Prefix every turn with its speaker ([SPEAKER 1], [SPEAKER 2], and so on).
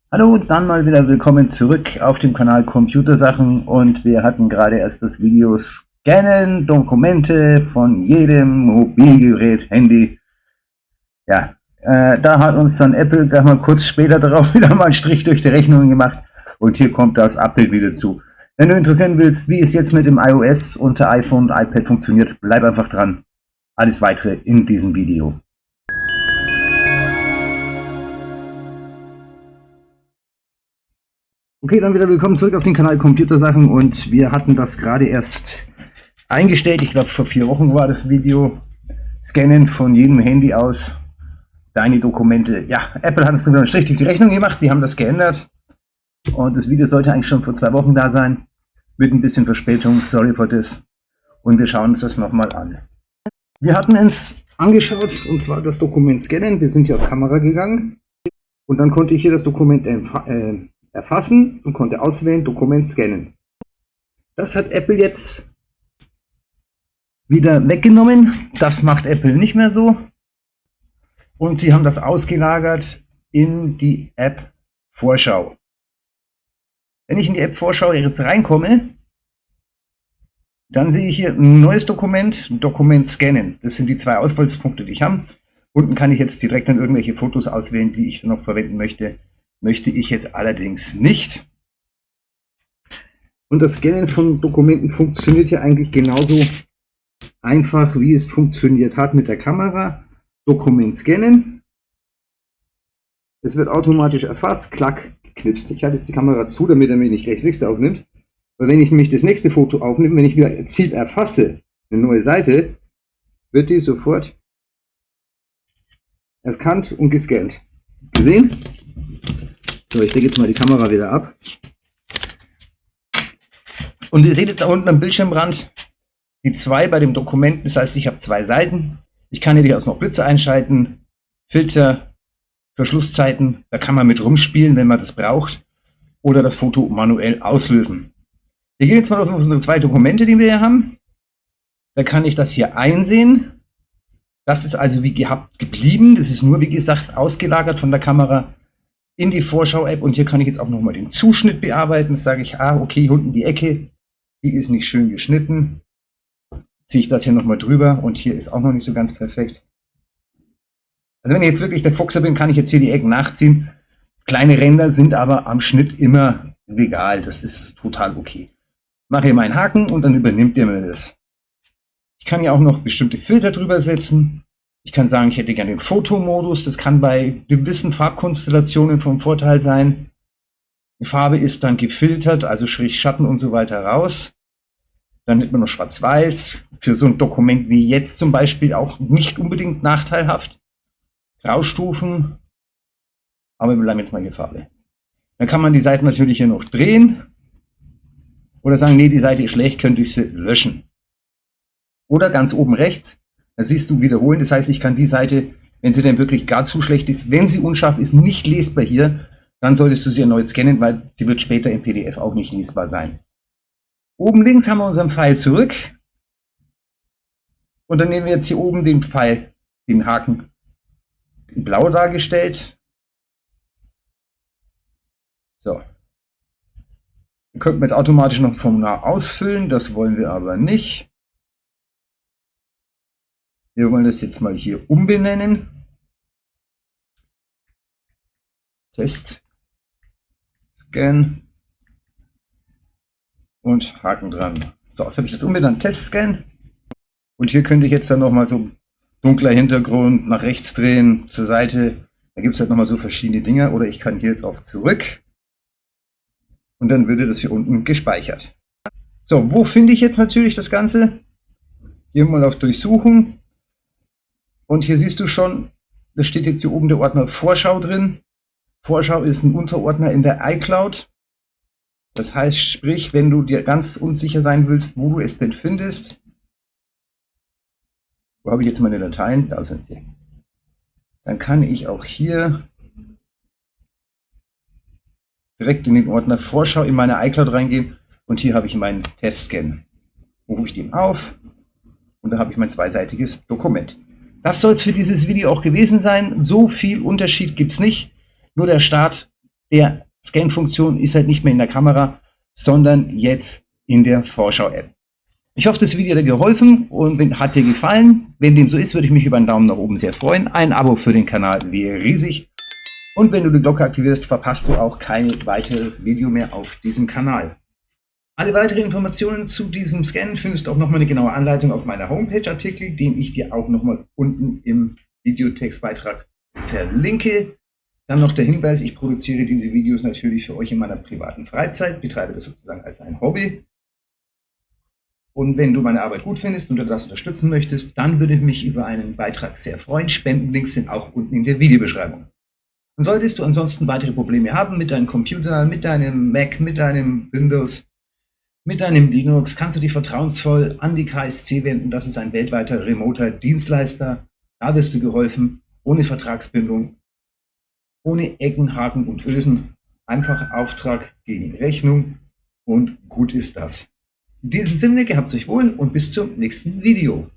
[SPEAKER 1] Hallo und dann mal wieder willkommen zurück auf dem Kanal Computersachen, und wir hatten gerade erst das Video Scannen Dokumente von jedem Mobilgerät, Handy. Ja, da hat uns dann Apple da mal kurz später darauf wieder mal einen Strich durch die Rechnung gemacht, und hier kommt das Update wieder zu. Wenn du interessieren willst, wie es jetzt mit dem iOS unter iPhone und iPad funktioniert, bleib einfach dran. Alles weitere in diesem Video. Okay, dann wieder willkommen zurück auf den Kanal Computersachen, und wir hatten das gerade erst eingestellt. Ich glaube, vor 4 Wochen war das Video. Scannen von jedem Handy aus deine Dokumente. Ja, Apple hat uns wieder einen Strich durch die Rechnung gemacht. Die haben das geändert. Und das Video sollte eigentlich schon vor 2 Wochen da sein. Mit ein bisschen Verspätung. Sorry for this. Und wir schauen uns das nochmal an. Wir hatten uns angeschaut, und zwar das Dokument scannen. Wir sind hier auf Kamera gegangen. Und dann konnte ich hier das Dokument erfassen und konnte auswählen, Dokument scannen. Das hat Apple jetzt wieder weggenommen. Das macht Apple nicht mehr so. Und sie haben das ausgelagert in die App Vorschau. Wenn ich in die App Vorschau jetzt reinkomme, dann sehe ich hier ein neues Dokument, Dokument scannen. Das sind die 2 Auswahlpunkte, die ich habe. Unten kann ich jetzt direkt dann irgendwelche Fotos auswählen, die ich noch verwenden möchte. Möchte ich jetzt allerdings nicht. Und das Scannen von Dokumenten funktioniert ja eigentlich genauso einfach, wie es funktioniert hat mit der Kamera. Dokument scannen. Es wird automatisch erfasst, klack, geknipst. Ich halte jetzt die Kamera zu, damit er mich nicht rechts aufnimmt. Weil wenn ich nämlich das nächste Foto aufnehme, wenn ich wieder Ziel erfasse, eine neue Seite, wird die sofort erkannt und gescannt. Gesehen? So, ich lege jetzt mal die Kamera wieder ab. Und ihr seht jetzt da unten am Bildschirmrand die 2 bei dem Dokument. Das heißt, ich habe 2 Seiten. Ich kann hier noch Blitze einschalten, Filter, Verschlusszeiten. Da kann man mit rumspielen, wenn man das braucht. Oder das Foto manuell auslösen. Wir gehen jetzt mal auf unsere 2 Dokumente, die wir hier haben. Da kann ich das hier einsehen. Das ist also wie gehabt geblieben. Das ist nur, wie gesagt, ausgelagert von der Kamera in die Vorschau-App, und hier kann ich jetzt auch nochmal den Zuschnitt bearbeiten. Das sage ich, okay, hier unten die Ecke, die ist nicht schön geschnitten. Ziehe ich das hier nochmal drüber, und hier ist auch noch nicht so ganz perfekt. Also wenn ich jetzt wirklich der Fuchser bin, kann ich jetzt hier die Ecken nachziehen. Kleine Ränder sind aber am Schnitt immer legal. Das ist total okay. Mache hier meinen Haken und dann übernimmt der mir das. Ich kann ja auch noch bestimmte Filter drüber setzen. Ich kann sagen, ich hätte gerne den Fotomodus. Das kann bei gewissen Farbkonstellationen vom Vorteil sein. Die Farbe ist dann gefiltert, also Strich, Schatten und so weiter raus. Dann nimmt man noch Schwarz-Weiß. Für so ein Dokument wie jetzt zum Beispiel auch nicht unbedingt nachteilhaft. Graustufen. Aber wir bleiben jetzt mal hier Farbe. Dann kann man die Seiten natürlich hier noch drehen. Oder sagen, nee, die Seite ist schlecht, könnte ich sie löschen. Oder ganz oben rechts. Da siehst du wiederholen, das heißt, ich kann die Seite, wenn sie denn wirklich gar zu schlecht ist, wenn sie unscharf ist, nicht lesbar hier, dann solltest du sie erneut scannen, weil sie wird später im PDF auch nicht lesbar sein. Oben links haben wir unseren Pfeil zurück, und dann nehmen wir jetzt hier oben den Pfeil, den Haken, in blau dargestellt. So. Den könnten wir jetzt automatisch noch Formular ausfüllen, das wollen wir aber nicht. Wir wollen das jetzt mal hier umbenennen. Test, Scan und Haken dran. So, jetzt habe ich das umbenannt, Test, Scan. Und hier könnte ich jetzt dann nochmal so dunkler Hintergrund nach rechts drehen, zur Seite. Da gibt es halt nochmal so verschiedene Dinge. Oder ich kann hier jetzt auf Zurück. Und dann würde das hier unten gespeichert. So, wo finde ich jetzt natürlich das Ganze? Hier mal auf Durchsuchen. Und hier siehst du schon, da steht jetzt hier oben der Ordner Vorschau drin. Vorschau ist ein Unterordner in der iCloud. Das heißt, sprich, wenn du dir ganz unsicher sein willst, wo du es denn findest. Wo habe ich jetzt meine Dateien? Da sind sie. Dann kann ich auch hier direkt in den Ordner Vorschau in meine iCloud reingehen, und hier habe ich meinen Testscan. Rufe ich den auf, und da habe ich mein 2-seitiges Dokument. Das soll es für dieses Video auch gewesen sein. So viel Unterschied gibt es nicht. Nur der Start der Scan-Funktion ist halt nicht mehr in der Kamera, sondern jetzt in der Vorschau-App. Ich hoffe, das Video hat dir geholfen und hat dir gefallen. Wenn dem so ist, würde ich mich über einen Daumen nach oben sehr freuen. Ein Abo für den Kanal wäre riesig. Und wenn du die Glocke aktivierst, verpasst du auch kein weiteres Video mehr auf diesem Kanal. Alle weiteren Informationen zu diesem Scan findest du auch nochmal eine genaue Anleitung auf meiner Homepage-Artikel, den ich dir auch nochmal unten im Videotextbeitrag verlinke. Dann noch der Hinweis, ich produziere diese Videos natürlich für euch in meiner privaten Freizeit, betreibe das sozusagen als ein Hobby. Und wenn du meine Arbeit gut findest und du das unterstützen möchtest, dann würde ich mich über einen Beitrag sehr freuen. Spendenlinks sind auch unten in der Videobeschreibung. Und solltest du ansonsten weitere Probleme haben mit deinem Computer, mit deinem Mac, mit deinem Windows, mit deinem Linux, kannst du dich vertrauensvoll an die KSC wenden. Das ist ein weltweiter remoter Dienstleister. Da wirst du geholfen, ohne Vertragsbindung, ohne Ecken, Haken und Ösen. Einfach Auftrag gegen Rechnung und gut ist das. In diesem Sinne, gehabt euch wohl und bis zum nächsten Video.